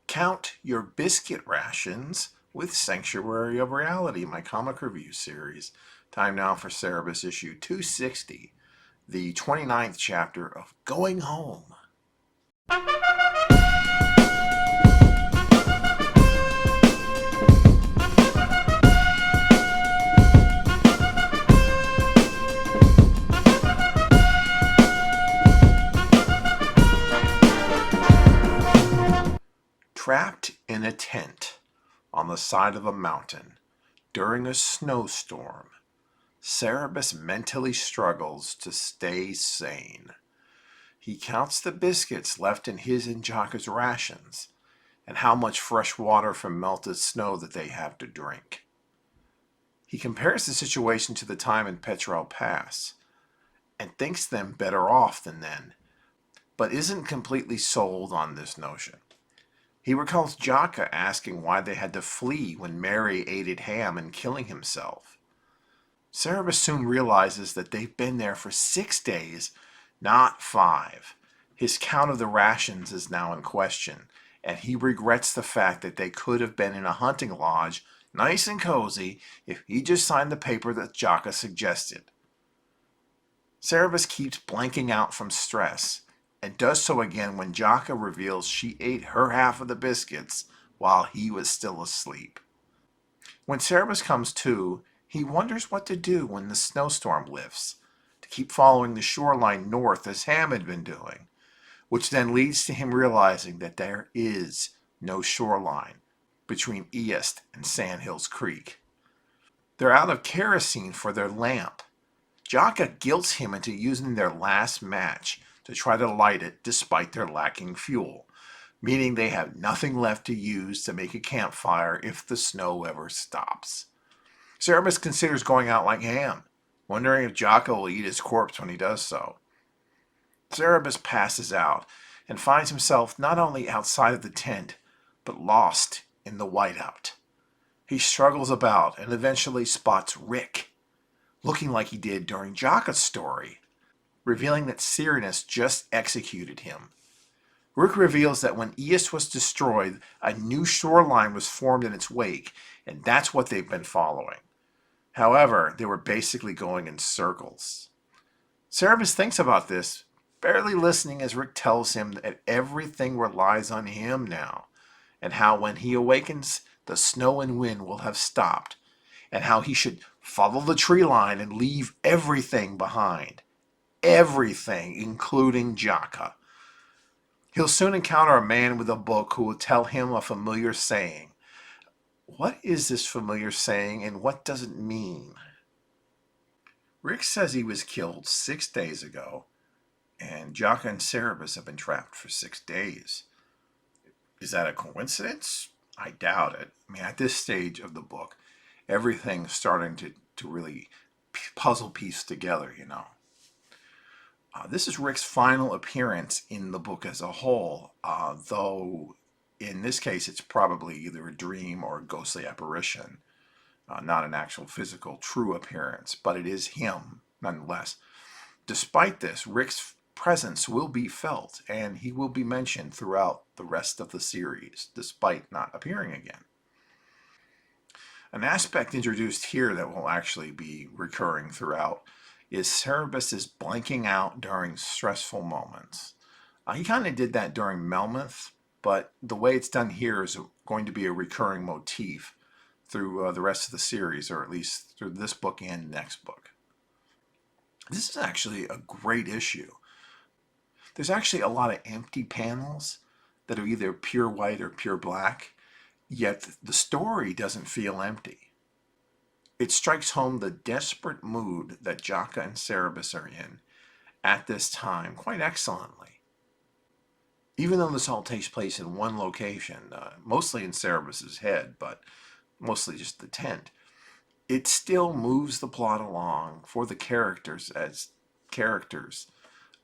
Count Your Biscuit Rations with Sanctuary of Reality, my comic review series. Time now for Cerebus issue 260, the 29th chapter of Going Home. Trapped in a tent on the side of a mountain during a snowstorm, Cerebus mentally struggles to stay sane. He counts the biscuits left in his and Jaka's rations and how much fresh water from melted snow that they have to drink. He compares the situation to the time in Petrel Pass and thinks them better off than then, but isn't completely sold on this notion. He recalls Jaka asking why they had to flee when Mary aided Ham in killing himself. Cerebus soon realizes that they've been there for 6 days, not 5. His count of the rations is now in question, and he regrets the fact that they could have been in a hunting lodge, nice and cozy, if he just signed the paper that Jaka suggested. Cerebus keeps blanking out from stress, and does so again when Jaka reveals she ate her half of the biscuits while he was still asleep. When Cerebus comes to, he wonders what to do when the snowstorm lifts, to keep following the shoreline north as Ham had been doing, which then leads to him realizing that there is no shoreline between East and Sandhills Creek. They're out of kerosene for their lamp. Jaka guilts him into using their last match to try to light it despite their lacking fuel, meaning they have nothing left to use to make a campfire if the snow ever stops. Cerebus considers going out like Ham, wondering if Jaka will eat his corpse when he does so. Cerebus passes out and finds himself not only outside of the tent, but lost in the whiteout. He struggles about and eventually spots Rick, looking like he did during Jaka's story, revealing that Cerebus just executed him. Rick reveals that when East was destroyed, a new shoreline was formed in its wake, and that's what they've been following. However, they were basically going in circles. Cerebus thinks about this, barely listening as Rick tells him that everything relies on him now, and how when he awakens, the snow and wind will have stopped, and how he should follow the tree line and leave everything behind. Everything, including Jaka. He'll soon encounter a man with a book who will tell him a familiar saying. What is this familiar saying and what does it mean? Rick says he was killed 6 days ago, and Jaka and Cerebus have been trapped for 6 days. Is that a coincidence? I doubt it. I mean, at this stage of the book, everything's starting to really puzzle piece together, you know. This is Rick's final appearance in the book as a whole, though in this case it's probably either a dream or a ghostly apparition, not an actual physical true appearance, but it is him nonetheless. Despite this, Rick's presence will be felt, and he will be mentioned throughout the rest of the series, despite not appearing again. An aspect introduced here that will actually be recurring throughout is Cerebus is blanking out during stressful moments. He kind of did that during Melmoth, but the way it's done here is going to be a recurring motif through the rest of the series, or at least through this book and next book. This is actually a great issue. There's actually a lot of empty panels that are either pure white or pure black, yet the story doesn't feel empty. It strikes home the desperate mood that Jaka and Cerebus are in at this time quite excellently. Even though this all takes place in one location, mostly in Cerebus's head, but mostly just the tent, it still moves the plot along for the characters as characters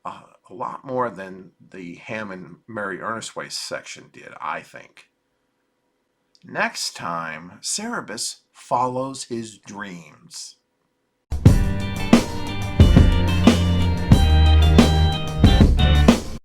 a lot more than the Ham and Mary Earnestway section did, I think. Next time, Cerebus follows his dreams.